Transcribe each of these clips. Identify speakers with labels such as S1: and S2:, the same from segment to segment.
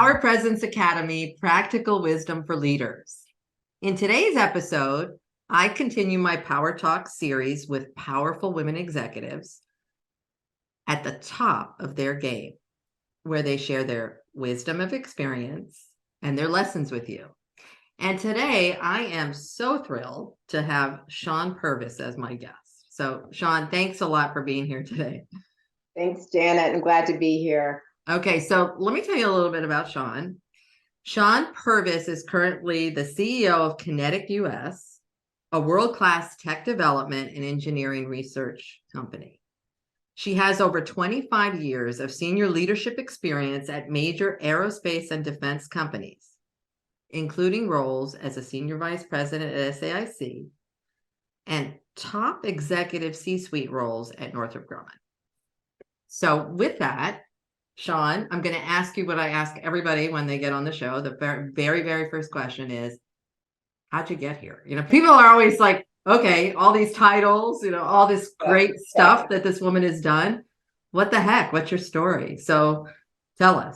S1: Power Presence Academy, Practical Wisdom for Leaders. In today's episode, I continue my Power Talk series with powerful women executives at the top of their game, where they share their wisdom of experience and their lessons with you. And today, I am so thrilled to have Shawn Purvis as my guest. So, Shawn, thanks a lot for being here today.
S2: Thanks, Janet. I'm glad to be here.
S1: Okay, so let me tell you a little bit about Shawn. Shawn Purvis is currently the CEO of QinetiQ US, a world-class tech development and engineering research company. She has over 25 years of senior leadership experience at major aerospace and defense companies, including roles as a senior vice president at SAIC and top executive C-suite roles at Northrop Grumman. So with that, Shawn, I'm going to ask you what I ask everybody when they get on the show. The very, very first question is, how'd you get here? People are always like, okay, all these titles, all this great stuff that this woman has done. What the heck? What's your story? So tell us.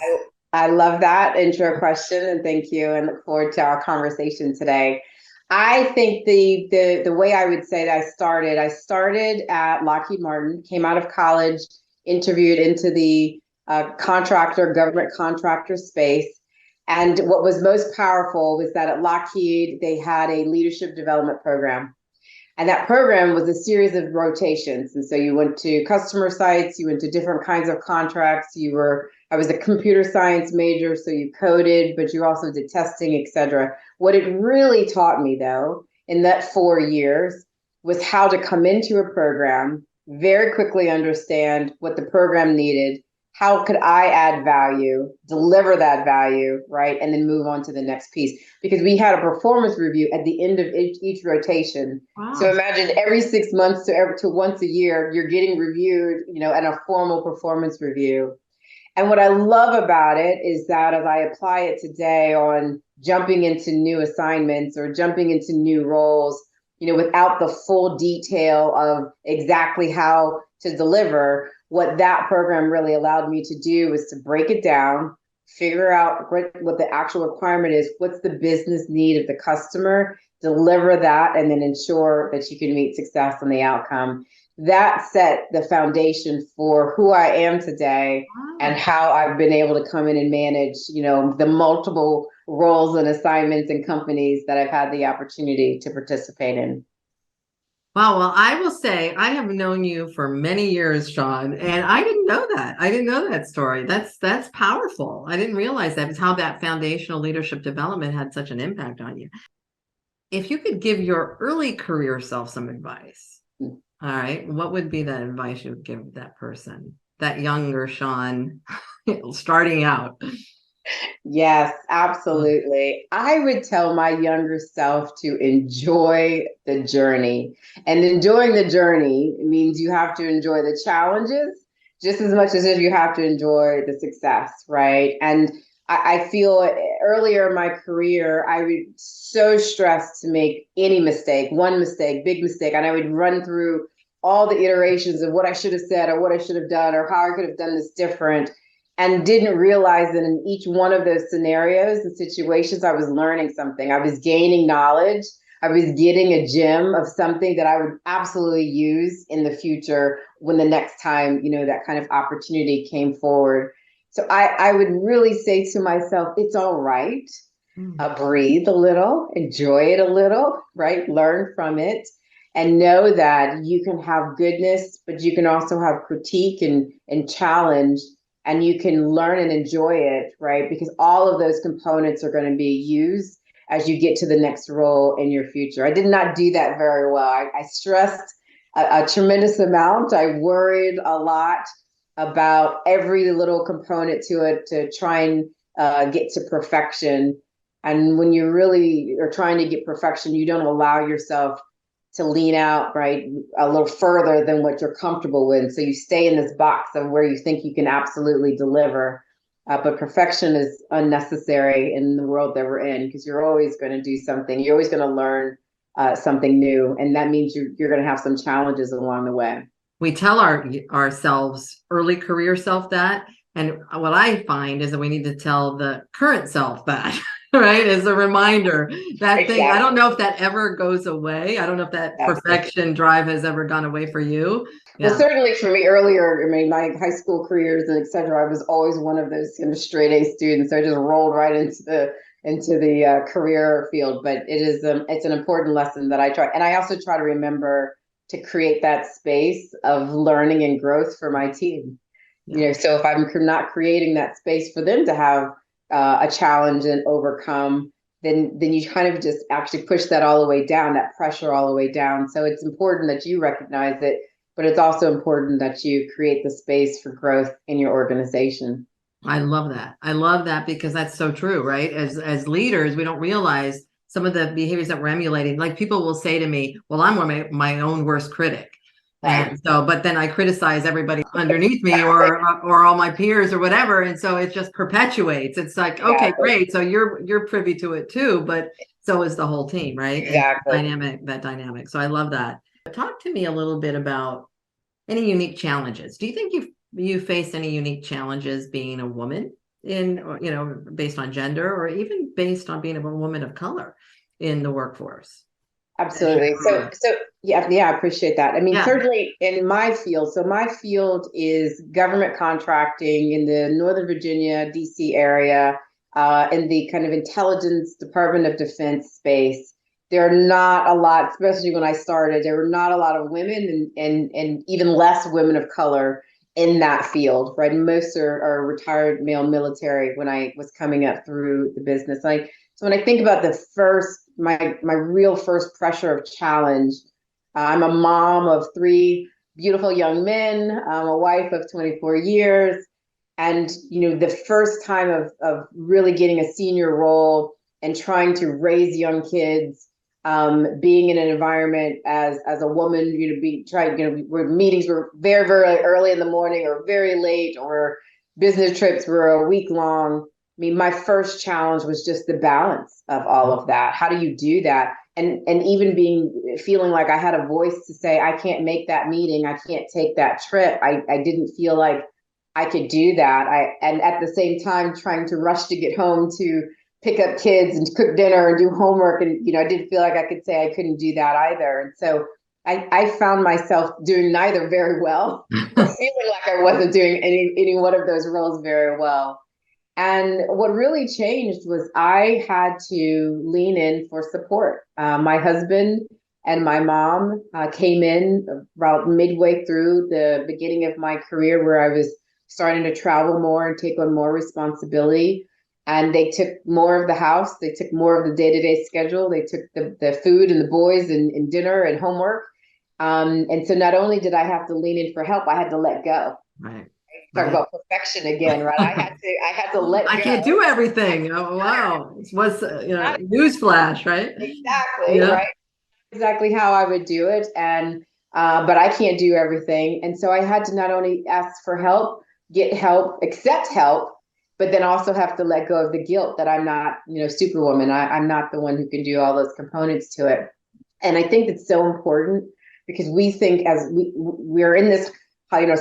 S2: I love that intro question, and thank you, and look forward to our conversation today. I think the way I would say that I started at Lockheed Martin, came out of college, interviewed into the government contractor space. And what was most powerful was that at Lockheed, they had a leadership development program. And that program was a series of rotations. And so you went to customer sites, you went to different kinds of contracts. I was a computer science major, so you coded, but you also did testing, et cetera. What it really taught me, though, in that 4 years was how to come into a program, very quickly understand what the program needed, how could I add value, deliver that value, right? And then move on to the next piece. Because we had a performance review at the end of each rotation. Wow. So imagine every 6 months to once a year, you're getting reviewed, at a formal performance review. And what I love about it is that as I apply it today on jumping into new assignments or jumping into new roles, without the full detail of exactly how to deliver, what that program really allowed me to do was to break it down, figure out what the actual requirement is, what's the business need of the customer, deliver that, and then ensure that you can meet success on the outcome. That set the foundation for who I am today and how I've been able to come in and manage, the multiple roles and assignments and companies that I've had the opportunity to participate in.
S1: Wow. Well, I will say I have known you for many years, Shawn, and I didn't know that. I didn't know that story. That's powerful. I didn't realize that was how that foundational leadership development had such an impact on you. If you could give your early career self some advice, all right, what would be that advice you would give that person, that younger Shawn, starting out?
S2: Yes, absolutely. I would tell my younger self to enjoy the journey. And enjoying the journey means you have to enjoy the challenges just as much as you have to enjoy the success, right? And I feel earlier in my career, I was so stressed to make any mistake, one mistake, big mistake, and I would run through all the iterations of what I should have said or what I should have done or how I could have done this different, and didn't realize that in each one of those scenarios and situations, I was learning something. I was gaining knowledge. I was getting a gem of something that I would absolutely use in the future when the next time, that kind of opportunity came forward. So I would really say to myself, it's all right. Breathe a little, enjoy it a little, right? Learn from it. And know that you can have goodness, but you can also have critique and challenge. And you can learn and enjoy it, right? Because all of those components are going to be used as you get to the next role in your future. I did not do that very well. I stressed a tremendous amount. I worried a lot about every little component to it to try and get to perfection. And when you really are trying to get perfection, you don't allow yourself to lean out, right, a little further than what you're comfortable with. So you stay in this box of where you think you can absolutely deliver. But perfection is unnecessary in the world that we're in, because you're always going to do something. You're always going to learn something new. And that means you're going to have some challenges along the way.
S1: We tell ourselves, early career self, that And what I find is that we need to tell the current self that, right? As a reminder, that thing, I don't
S2: Exactly.
S1: know if that ever goes away. I don't know if that
S2: Absolutely.
S1: perfection drive has ever gone away for you.
S2: Well,
S1: Yeah.
S2: certainly for me earlier, I mean, my high school careers and et cetera, I was always one of those kind of straight A students. So I just rolled right into the career field. But it's an important lesson that I try, and I also try to remember to create that space of learning and growth for my team.
S1: Yeah.
S2: So if I'm not creating that space for them to have a challenge and overcome, then you kind of just actually push that all the way down, that pressure all the way down. So it's important that you recognize it, but it's also important that you create the space for growth in your organization.
S1: I love that. I love that because that's so true, right? As leaders, we don't realize some of the behaviors that we're emulating. Like people will say to me, "Well, I'm my own worst critic."
S2: Right.
S1: And so, but then I criticize everybody underneath me
S2: Exactly.
S1: or all my peers or whatever. And so it just perpetuates. It's like, okay,
S2: Exactly.
S1: great. So you're privy to it too, but so is the whole team, right? And
S2: Exactly.
S1: that dynamic. So I love that. Talk to me a little bit about any unique challenges. Do you think you faced any unique challenges being a woman in, based on gender or even based on being a woman of color in the workforce as you
S2: Absolutely.
S1: grew up?
S2: Yeah, I appreciate that. I mean,
S1: Yeah.
S2: certainly in my field. So my field is government contracting in the Northern Virginia, DC area, in the kind of intelligence Department of Defense space. There are not a lot, especially when I started, there were not a lot of women and even less women of color in that field, right? Most are retired male military when I was coming up through the business. So when I think about my real first pressure of challenge, I'm a mom of three beautiful young men. I'm a wife of 24 years, and the first time of really getting a senior role and trying to raise young kids, being in an environment as a woman, be trying, where meetings were very very early in the morning or very late, or business trips were a week long. I mean, my first challenge was just the balance of all of that. How do you do that? And even feeling like I had a voice to say, I can't make that meeting, I can't take that trip. I didn't feel like I could do that. And at the same time trying to rush to get home to pick up kids and cook dinner and do homework. And I didn't feel like I could say I couldn't do that either. And so I found myself doing neither very well, or feeling like I wasn't doing any one of those roles very well. And what really changed was I had to lean in for support. My husband and my mom came in about midway through the beginning of my career, where I was starting to travel more and take on more responsibility. And they took more of the house, they took more of the day to day schedule, they took the food and the boys and dinner and homework. And so not only did I have to lean in for help, I had to let go.
S1: Right.
S2: Talk
S1: Right.
S2: about perfection again, right? I had to let
S1: I
S2: go.
S1: can't do everything. Oh,
S2: Sure.
S1: wow. It was,
S2: Not
S1: newsflash, right?
S2: exactly,
S1: Yeah.
S2: right? Exactly how I would do it. And but I can't do everything. And so I had to not only ask for help, get help, accept help, but then also have to let go of the guilt that I'm not, superwoman. I'm not the one who can do all those components to it. And I think it's so important because we think as we're in this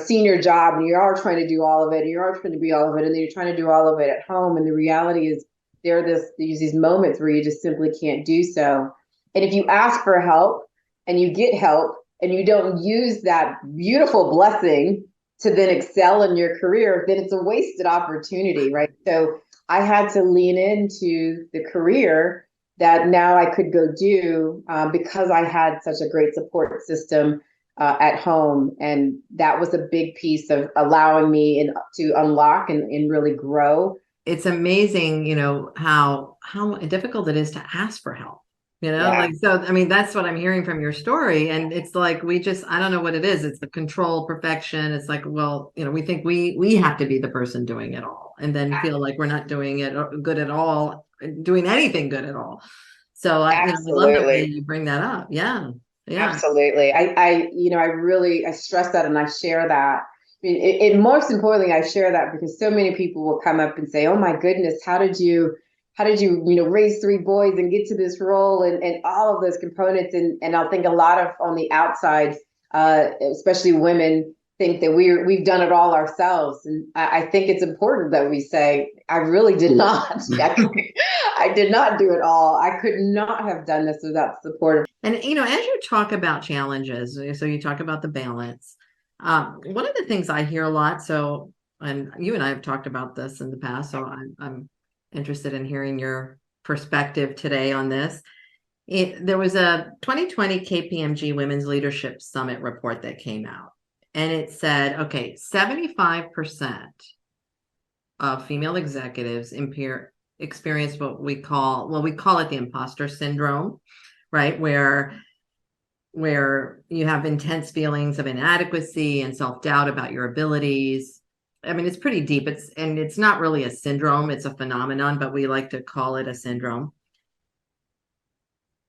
S2: senior job, and you are trying to do all of it, and you are trying to be all of it, and then you're trying to do all of it at home. And the reality is there's these moments where you just simply can't do so. And if you ask for help and you get help and you don't use that beautiful blessing to then excel in your career, then it's a wasted opportunity, right? So I had to lean into the career that now I could go do, because I had such a great support system at home. And that was a big piece of allowing me to unlock and really grow.
S1: It's amazing, how difficult it is to ask for help.
S2: Yeah,
S1: Like, so I mean, that's what I'm hearing from your story. And it's like I don't know what it is. It's the control, perfection. It's like, well, we think we have to be the person doing it all and then feel like we're not doing it good at all, doing anything good at all. So I love the way
S2: absolutely.
S1: you bring that up. Yeah. Yeah.
S2: Absolutely. I stress that and I share that. I mean, most importantly, I share that because so many people will come up and say, "Oh my goodness, how did you, raise three boys and get to this role and all of those components?" And I'll think a lot of on the outside, especially women, think that we've done it all ourselves. And I think it's important that we say, I really did not. I did not do it all. I could not have done this without support.
S1: And, as you talk about challenges, so you talk about the balance. One of the things I hear a lot, and you and I have talked about this in the past, so I'm interested in hearing your perspective today on this. There was a 2020 KPMG Women's Leadership Summit report that came out, and it said, okay, 75% of female executives experience what we call it the imposter syndrome, right? Where you have intense feelings of inadequacy and self-doubt about your abilities. I mean, it's pretty deep. It's not really a syndrome, it's a phenomenon, but we like to call it a syndrome.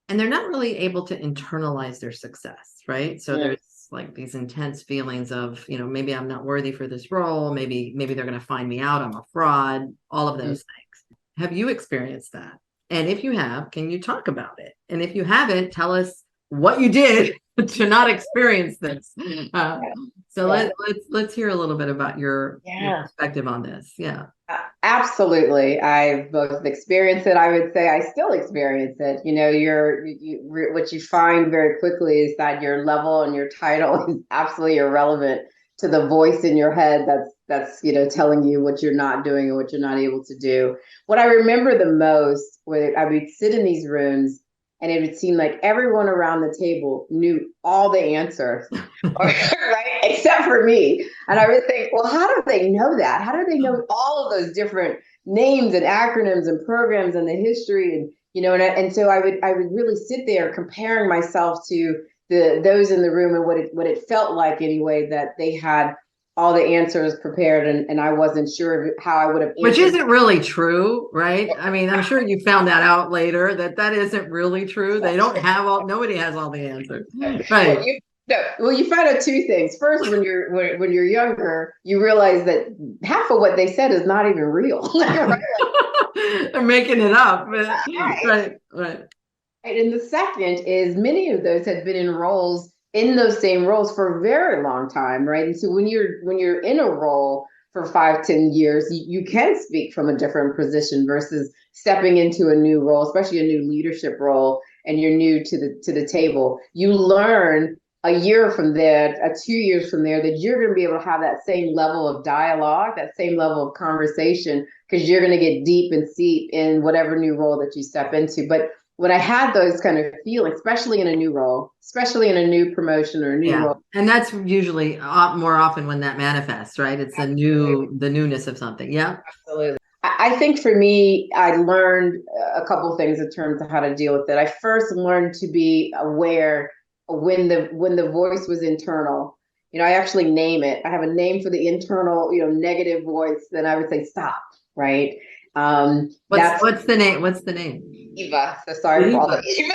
S1: And they're not really able to internalize their success, right? So there's like these intense feelings of, maybe I'm not worthy for this role. Maybe they're going to find me out. I'm a fraud, all of those things. Have you experienced that? And if you have, can you talk about it? And if you haven't, tell us what you did to not experience this. Let's hear a little bit about your perspective on this. Yeah.
S2: Absolutely. I've both experienced it. I would say I still experience it. What you find very quickly is that your level and your title is absolutely irrelevant to the voice in your head that's telling you what you're not doing and what you're not able to do. What I remember the most, when I would sit in these rooms, and it would seem like everyone around the table knew all the answers, right? Except for me. And I would think, well, how do they know that? How do they know all of those different names and acronyms and programs and the history? And so I would really sit there comparing myself to those in the room and what it felt like anyway, that they had all the answers prepared, and I wasn't sure how I would have answered.
S1: Which isn't really true, right? I mean, I'm sure you found that out later, that isn't really true. They don't have nobody has all the answers. Right.
S2: Well, you find out two things. First, when you're younger, you realize that half of what they said is not even real.
S1: They're making it up. Right.
S2: And the second is, many of those had been in those same roles for a very long time, right? And so when you're in a role for 5-10 years, you can speak from a different position versus stepping into a new role, especially a new leadership role, and you're new to the table. You learn a year from there, 2 years from there, that you're going to be able to have that same level of dialogue, that same level of conversation, because you're going to get deep and seep in whatever new role that you step into. But when I had those kind of feelings, especially in a new role, especially in a new promotion or a new role.
S1: And that's usually more often when that manifests, right? It's the newness of something. Yeah.
S2: Absolutely. I think for me, I learned a couple of things in terms of how to deal with it. I first learned to be aware when the voice was internal. I actually name it. I have a name for the internal, negative voice. Then I would say stop, right?
S1: What's the name? What's the name?
S2: Eva. So sorry for all the Eva.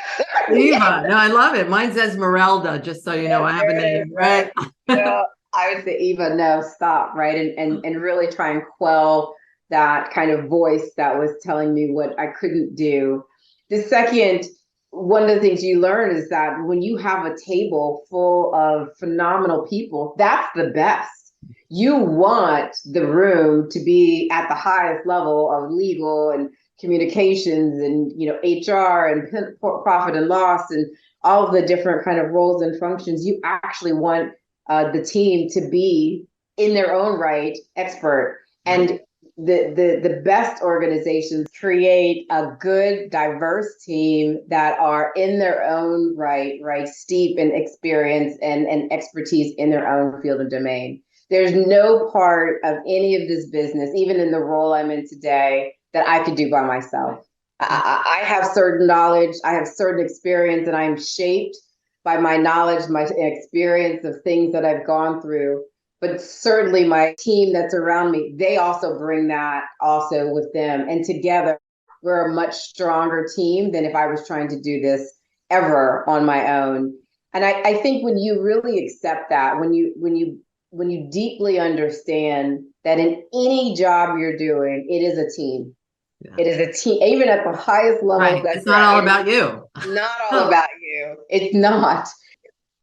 S1: Eva. No, I love it. Mine says Esmeralda, just so you know I have a name, right?
S2: I would say, Eva, no, stop, right? And really try and quell that kind of voice that was telling me what I couldn't do. The second, one of the things you learn is that when you have a table full of phenomenal people, that's the best. You want the room to be at the highest level of legal and communications and HR and profit and loss and all of the different kind of roles and functions. You actually want the team to be in their own right expert. And the best organizations create a good, diverse team that are in their own right, steep in experience and expertise in their own field of domain. There's no part of any of this business, even in the role I'm in today, that I could do by myself. I have certain knowledge, I have certain experience, and I'm shaped by my knowledge, my experience of things that I've gone through. But certainly my team that's around me, they also bring that also with them. And together, we're a much stronger team than if I was trying to do this ever on my own. And I think when you really accept that, when you deeply understand that in any job you're doing, it is a team. Yeah. It is a team, even at the highest levels.
S1: Right. It's not all about you.
S2: Not all about you. It's not.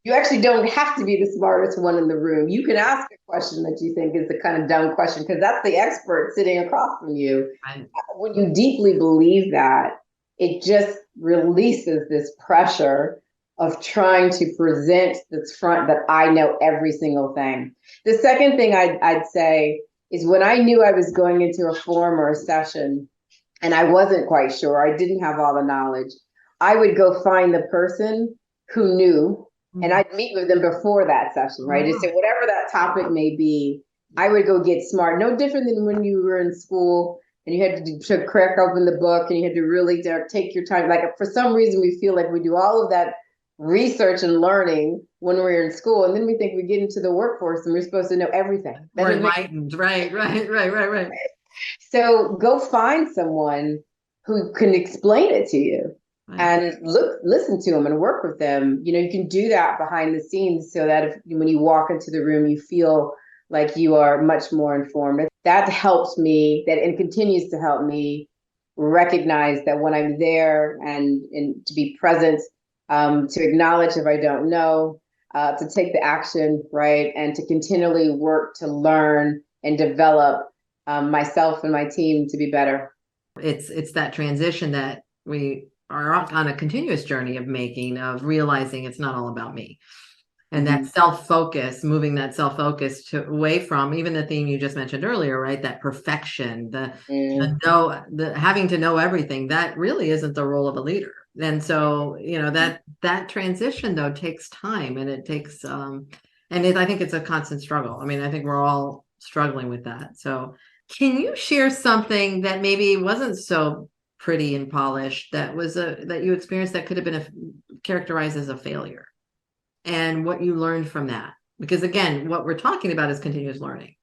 S2: You actually don't have to be the smartest one in the room. You can ask a question that you think is the kind of dumb question because that's the expert sitting across from you.
S1: Right.
S2: When you deeply believe that, it just releases this pressure of trying to present this front that I know every single thing. The second thing I'd say is when I knew I was going into a forum or a session and I wasn't quite sure, I didn't have all the knowledge, I would go find the person who knew and I'd meet with them before that session, right? And so whatever that topic may be, I would go get smart. No different than when you were in school and you had to crack open the book and you had to really take your time. Like for some reason, we feel like we do all of that research and learning when we're in school, and then we think we get into the workforce and we're supposed to know everything.
S1: We're enlightened. Right.
S2: So go find someone who can explain it to you.
S1: Right.
S2: And listen to them and work with them. You know, you can do that behind the scenes so that when you walk into the room, you feel like you are much more informed. That helps me, and continues to help me recognize that when I'm there and to be present, to acknowledge if I don't know, to take the action, right, and to continually work to learn and develop myself and my team to be better.
S1: It's that transition that we are on a continuous journey of making, of realizing it's not all about me. And that self-focus, moving that self-focus away from even the theme you just mentioned earlier, right? That perfection, the having to know everything, that really isn't the role of a leader. And so, you know, that transition though takes time, and it takes, I think it's a constant struggle. I mean, I think we're all struggling with that. So can you share something that maybe wasn't so pretty and polished that you experienced that could have been characterized as a failure, and what you learned from that? Because again, what we're talking about is continuous learning.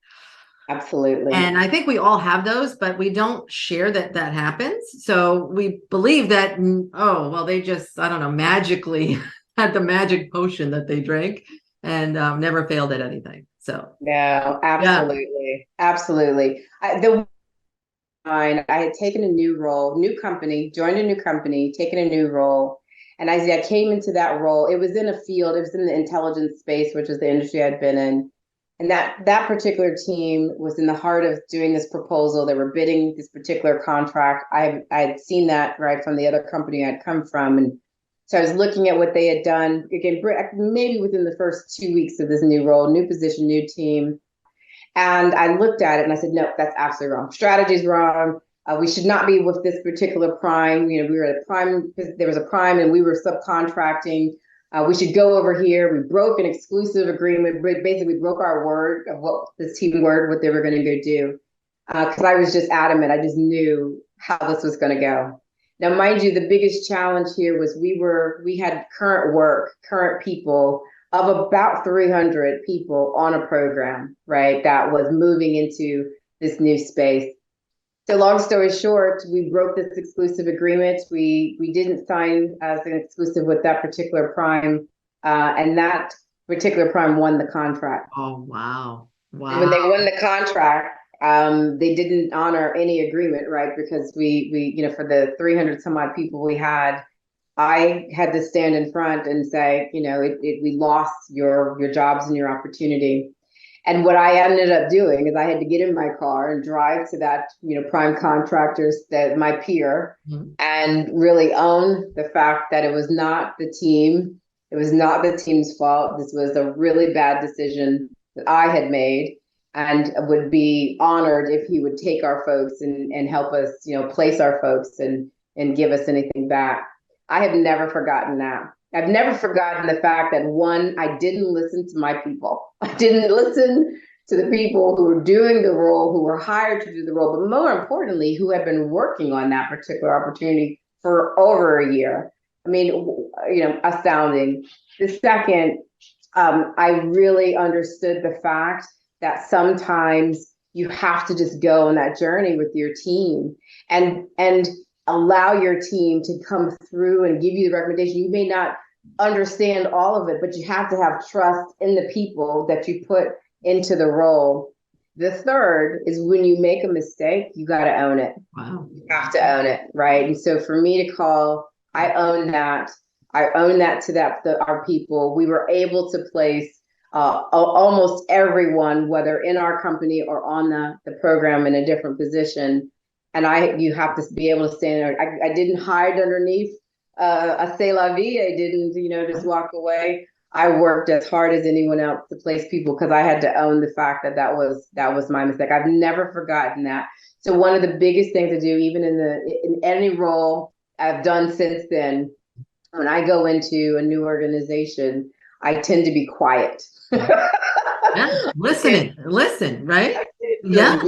S2: Absolutely.
S1: And I think we all have those, but we don't share that happens. So we believe that, oh, well, they just, I don't know, magically had the magic potion that they drank and never failed at anything. So
S2: no, absolutely. Yeah. Absolutely. I had taken a new role, joined a new company, taken a new role. And as I came into that role, it was in a field, it was in the intelligence space, which was the industry I'd been in. And that particular team was in the heart of doing this proposal. They were bidding this particular contract. I had seen that right from the other company I'd come from. And so I was looking at what they had done, again, maybe within the first 2 weeks of this new role, new position, new team. And I looked at it and I said, no, that's absolutely wrong. Strategy's wrong. We should not be with this particular prime. You know, we were at a prime, there was a prime and we were subcontracting. We should go over here. We broke an exclusive agreement. Basically, we broke our word of what this team word, what they were going to go do. Because I was just adamant. I just knew how this was going to go. Now, mind you, the biggest challenge here was we had current people of about 300 people on a program, right, that was moving into this new space. So long story short, we broke this exclusive agreement. We didn't sign as an exclusive with that particular prime, and that particular prime won the contract.
S1: Oh, wow.
S2: And when they won the contract, they didn't honor any agreement, right? Because we you know, for the 300 some odd people we had, I had to stand in front and say, you know, we lost your jobs and your opportunity. And what I ended up doing is I had to get in my car and drive to that, you know, prime contractors, that my peer, and really own the fact that it was not the team. It was not the team's fault. This was a really bad decision that I had made, and would be honored if he would take our folks and help us, you know, place our folks and give us anything back. I have never forgotten that. I've never forgotten the fact that, one, I didn't listen to my people. I didn't listen to the people who were doing the role, who were hired to do the role, but more importantly, who had been working on that particular opportunity for over a year. I mean, you know, astounding. The second, I really understood the fact that sometimes you have to just go on that journey with your team and allow your team to come through and give you the recommendation. You may not understand all of it, but you have to have trust in the people that you put into the role. The third is when you make a mistake, you got to own it.
S1: Wow.
S2: You have to own it, right? And so for me to call, I own that. I own that to our people. We were able to place almost everyone, whether in our company or on the program, in a different position. And you have to be able to stand there. I didn't hide underneath a c'est la vie. I didn't, just walk away. I worked as hard as anyone else to place people because I had to own the fact that that was my mistake. I've never forgotten that. So one of the biggest things to do, even in any role I've done since then, when I go into a new organization, I tend to be quiet.
S1: Yeah, listen, right? Yeah.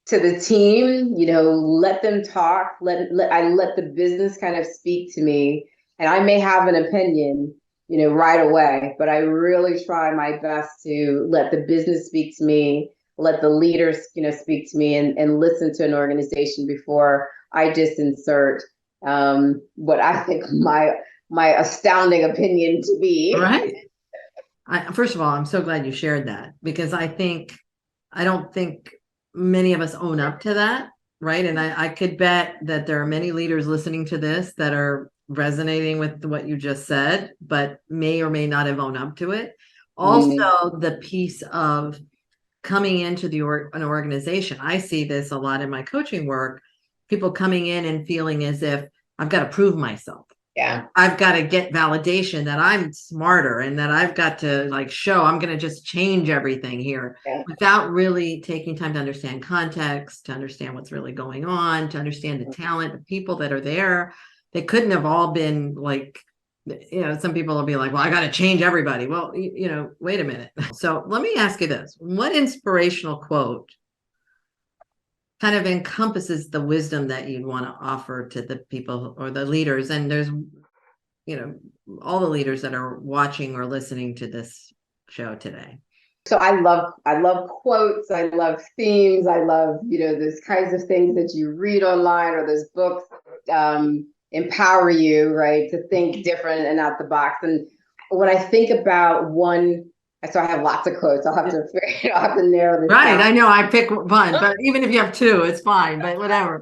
S2: To the team, let them talk. I let the business kind of speak to me, and I may have an opinion, right away, but I really try my best to let the business speak to me, let the leaders, speak to me, and listen to an organization before I just insert what I think my astounding opinion to be.
S1: Right. First of all, I'm so glad you shared that, because I don't think many of us own up to that, right? And I could bet that there are many leaders listening to this that are resonating with what you just said, but may or may not have owned up to it. Also, the piece of coming into an organization, I see this a lot in my coaching work, people coming in and feeling as if I've got to prove myself.
S2: Yeah.
S1: I've got to get validation that I'm smarter and that I've got to show I'm going to just change everything here, without really taking time to understand context, to understand what's really going on, to understand the talent, the people that are there. They couldn't have all been some people will be like, well, I got to change everybody. Well, wait a minute. So let me ask you this. What inspirational quote kind of encompasses the wisdom that you'd want to offer to the people or the leaders? And there's, all the leaders that are watching or listening to this show today.
S2: So I love quotes. I love themes. I love, those kinds of things that you read online, or those books empower you, right, to think different and out the box. And when I think about one, so I have lots of quotes. I'll have to narrow this
S1: down. I know I pick one, but even if you have two, it's fine, but whatever.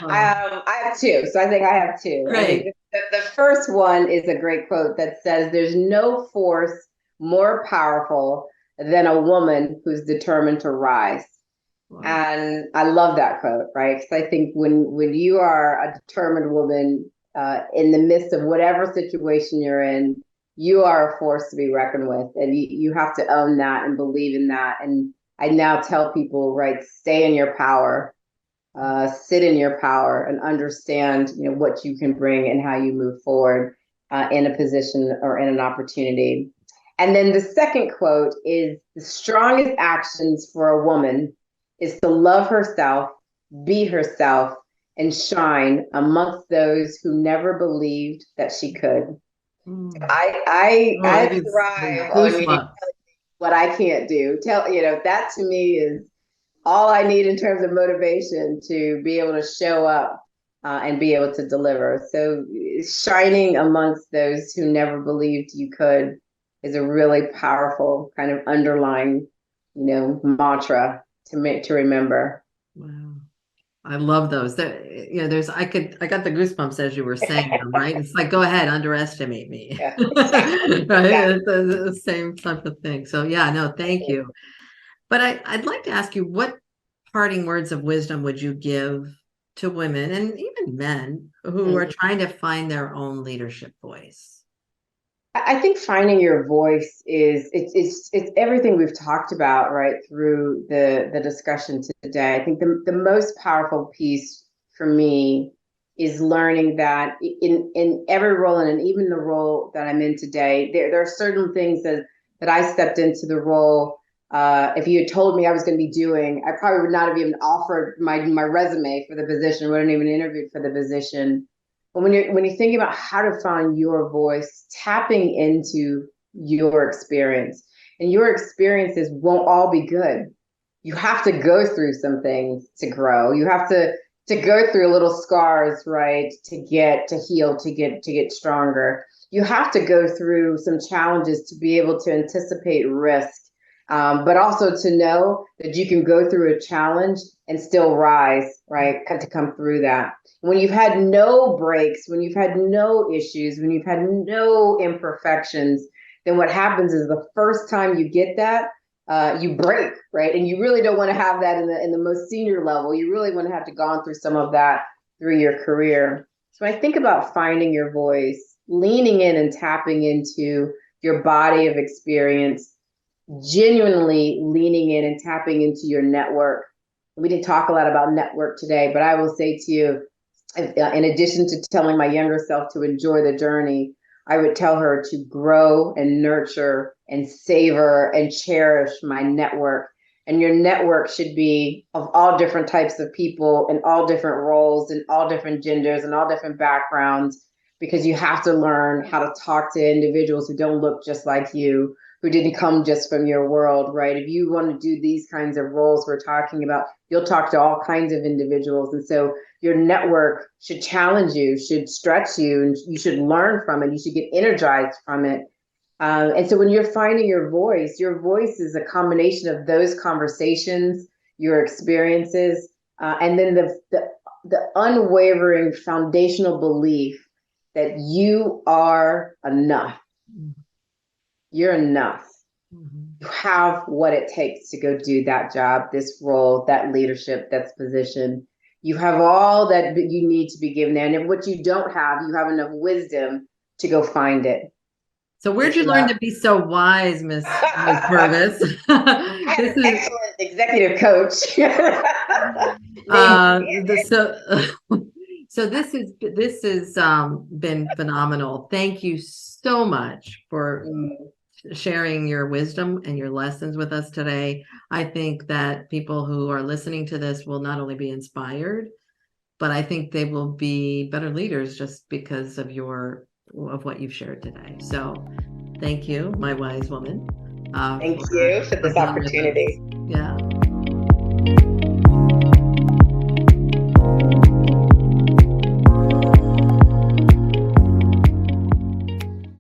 S2: I have two. So I think I have two.
S1: Great.
S2: The first one is a great quote that says, "There's no force more powerful than a woman who's determined to rise." Wow. And I love that quote, right? Because I think when you are a determined woman in the midst of whatever situation you're in, you are a force to be reckoned with, and you have to own that and believe in that. And I now tell people, right, stay in your power, sit in your power, and understand, what you can bring and how you move forward in a position or in an opportunity. And then the second quote is, "The strongest actions for a woman is to love herself, be herself, and shine amongst those who never believed that she could." I thrive on what I can't do. That to me is all I need in terms of motivation to be able to show up and be able to deliver. So shining amongst those who never believed you could is a really powerful kind of underlying, mantra to remember.
S1: Wow. I love those. I got the goosebumps as you were saying them, right? It's like, go ahead, underestimate me. Yeah, exactly. Right? Yeah. The same type of thing. So yeah, no, thank you. But I'd like to ask you, what parting words of wisdom would you give to women and even men who are trying to find their own leadership voice?
S2: I think finding your voice it's everything we've talked about, right, through the discussion today. I think the most powerful piece for me is learning that in every role, and even the role that I'm in today, there are certain things that I stepped into the role. If you had told me I was going to be doing, I probably would not have even offered my resume for the position, wouldn't even interviewed for the position. But when you're thinking about how to find your voice, tapping into your experience, and your experiences won't all be good. You have to go through some things to grow. You have to go through little scars, right, to heal, to get stronger. You have to go through some challenges to be able to anticipate risk but also to know that you can go through a challenge and still rise, right? To come through that. When you've had no breaks, when you've had no issues, when you've had no imperfections, then what happens is the first time you get that, you break, right? And you really don't want to have that in the most senior level. You really want to have to gone through some of that through your career. So I think about finding your voice, leaning in and tapping into your body of experience, genuinely leaning in and tapping into your network. We didn't talk a lot about network today, but I will say to you, in addition to telling my younger self to enjoy the journey, I would tell her to grow and nurture and savor and cherish my network. And your network should be of all different types of people in all different roles and all different genders and all different backgrounds, because you have to learn how to talk to individuals who don't look just like you, who didn't come just from your world, right? If you want to do these kinds of roles we're talking about, you'll talk to all kinds of individuals. And so your network should challenge you, should stretch you, and you should learn from it. You should get energized from it. And so when you're finding your voice is a combination of those conversations, your experiences, and then the unwavering foundational belief that you are enough. You're enough. You have what it takes to go do that job, this role, that leadership, that position. You have all that you need to be given there. And if what you don't have, you have enough wisdom to go find it.
S1: So where'd you learn to be so wise, Miss Purvis?
S2: This is excellent executive coach.
S1: So this has been phenomenal. Thank you so much for sharing your wisdom and your lessons with us today. I think that people who are listening to this will not only be inspired, but I think they will be better leaders just because of what you've shared today. So thank you, my wise woman.
S2: Thank you for this opportunity.
S1: Yeah.